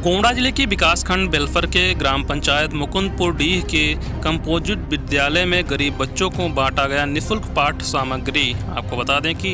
गोंडा जिले के विकासखंड बेलफर के ग्राम पंचायत मुकुंदपुर डीह के कंपोजिट विद्यालय में गरीब बच्चों को बांटा गया निःशुल्क पाठ्य सामग्री। आपको बता दें कि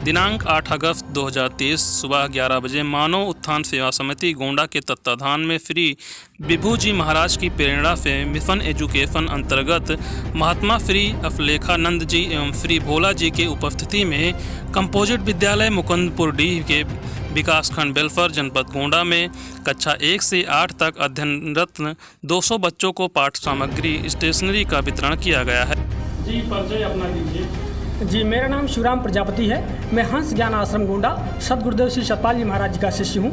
दिनांक 8 अगस्त 2023 सुबह 11 बजे मानव उत्थान सेवा समिति गोंडा के तत्वाधान में श्री विभू जी महाराज की प्रेरणा से मिशन एजुकेशन अंतर्गत महात्मा श्री अफलेखानंद जी एवं श्री भोला जी के उपस्थिति में कंपोजिट विद्यालय मुकुंदपुर डीह के विकासखंड बेलफर जनपद गोंडा में कक्षा 1 से 8 तक अध्ययनरत 200 बच्चों को पाठ्य सामग्री स्टेशनरी का वितरण किया गया है। जी, परिचय अपना दीजिए। जी, मेरा नाम शिवराम प्रजापति है। मैं हंस ज्ञान आश्रम गोंडा सतगुरुदेव श्री सतपाल जी महाराज जी का शिष्य हूँ।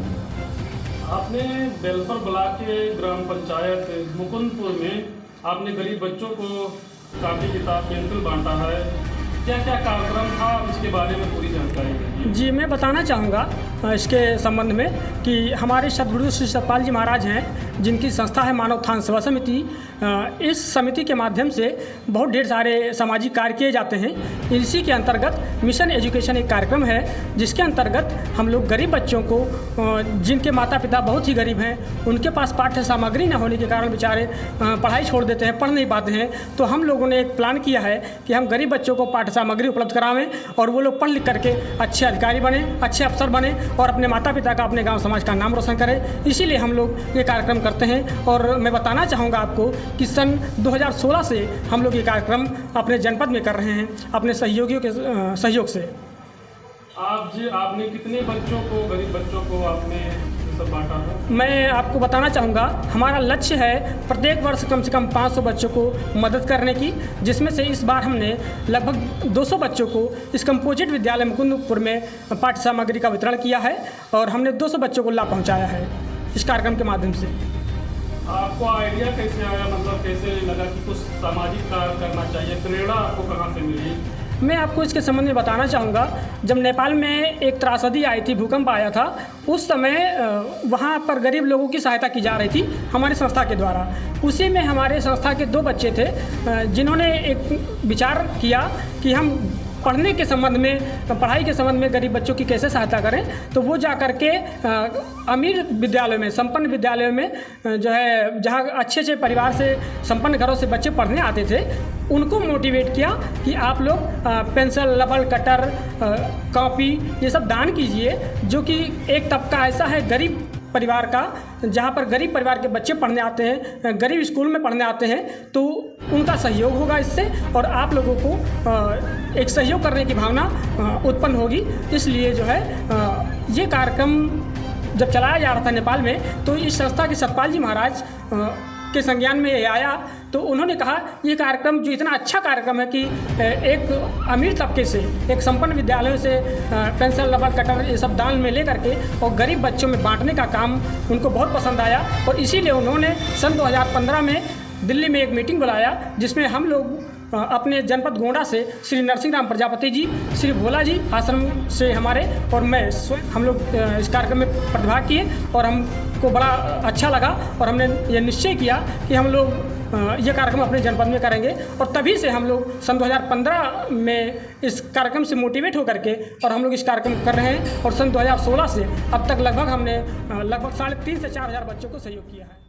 आपने बेलफर ब्लॉक के ग्राम पंचायत मुकुंदपुर में आपने गरीब बच्चों को कापी किताब पेंसिल बांटा है। क्या क्या कार्यक्रम था, इसके बारे में पूरी जानकारी दीजिए। जी, मैं बताना चाहूँगा इसके संबंध में कि हमारे सतगुरु श्री सतपाल जी महाराज हैं, जिनकी संस्था है मानव उत्थान सेवा समिति। इस समिति के माध्यम से बहुत ढेर सारे सामाजिक कार्य किए जाते हैं। इसी के अंतर्गत मिशन एजुकेशन एक कार्यक्रम है, जिसके अंतर्गत हम लोग गरीब बच्चों को, जिनके माता पिता बहुत ही गरीब हैं, उनके पास पाठ्य सामग्री न होने के कारण बेचारे पढ़ाई छोड़ देते हैं, पढ़ नहीं पाते हैं। तो हम लोगों ने एक प्लान किया है कि हम गरीब बच्चों को पाठ्य सामग्री उपलब्ध करावें और वो लोग पढ़ लिख करके अच्छे अधिकारी बने, अच्छे अफसर बने और अपने माता पिता का, अपने गांव समाज का नाम रोशन करें। इसीलिए हम लोग ये कार्यक्रम करते हैं। और मैं बताना चाहूँगा आपको कि सन 2016 से हम लोग ये कार्यक्रम अपने जनपद में कर रहे हैं, अपने सहयोगियों के सहयोग से। आपने कितने बच्चों को, गरीब बच्चों को आपने सब बांटा है? मैं आपको बताना चाहूँगा, हमारा लक्ष्य है प्रत्येक वर्ष कम से कम 500 बच्चों को मदद करने की, जिसमें से इस बार हमने लगभग 200 बच्चों को इस कंपोजिट विद्यालय मुकुंदपुर में पाठ्य सामग्री का वितरण किया है और हमने 200 बच्चों को लाभ पहुँचाया है इस कार्यक्रम के माध्यम से। आपको आइडिया कैसे आया, मतलब कैसे लगा कि कुछ सामाजिक कार्य करना चाहिए? प्रेरणा आपको कहाँ से मिली? मैं आपको इसके संबंध में बताना चाहूँगा, जब नेपाल में एक त्रासदी आई थी, भूकंप आया था, उस समय वहाँ पर गरीब लोगों की सहायता की जा रही थी हमारी संस्था के द्वारा। उसी में हमारे संस्था के 2 बच्चे थे जिन्होंने एक विचार किया कि हम पढ़ने के संबंध में, पढ़ाई के संबंध में गरीब बच्चों की कैसे सहायता करें। तो वो जा कर के अमीर विद्यालयों में, संपन्न विद्यालयों में जो है, जहाँ अच्छे अच्छे परिवार से, संपन्न घरों से बच्चे पढ़ने आते थे, उनको मोटिवेट किया कि आप लोग पेंसिल, रबड़, कटर, कॉपी ये सब दान कीजिए। जो कि एक तबका ऐसा है गरीब परिवार का, जहाँ पर गरीब परिवार के बच्चे पढ़ने आते हैं, गरीब स्कूल में पढ़ने आते हैं, तो उनका सहयोग होगा इससे और आप लोगों को एक सहयोग करने की भावना उत्पन्न होगी। इसलिए जो है ये कार्यक्रम जब चलाया जा रहा था नेपाल में, तो इस संस्था के सतपाल जी महाराज के संज्ञान में ये आया, तो उन्होंने कहा ये कार्यक्रम जो इतना अच्छा कार्यक्रम है कि एक अमीर तबके से, एक संपन्न विद्यालयों से पेंसिल, रबड़, कटर ये सब दान में ले करके और गरीब बच्चों में बांटने का काम उनको बहुत पसंद आया। और इसीलिए उन्होंने सन 2015 में दिल्ली में एक मीटिंग बुलाया, जिसमें हम लोग अपने जनपद गोंडा से श्री नरसिंह राम प्रजापति जी, श्री भोला जी आश्रम से हमारे और मैं स्वयं, हम लोग इस कार्यक्रम में प्रतिभाग किए और हमको बड़ा अच्छा लगा और हमने ये निश्चय किया कि हम लोग ये कार्यक्रम अपने जनपद में करेंगे। और तभी से हम लोग सन 2015 में इस कार्यक्रम से मोटिवेट होकर के और हम लोग इस कार्यक्रम कर रहे हैं और सन 2016 से अब तक लगभग हमने 3,500 से 4,000 बच्चों को सहयोग किया है।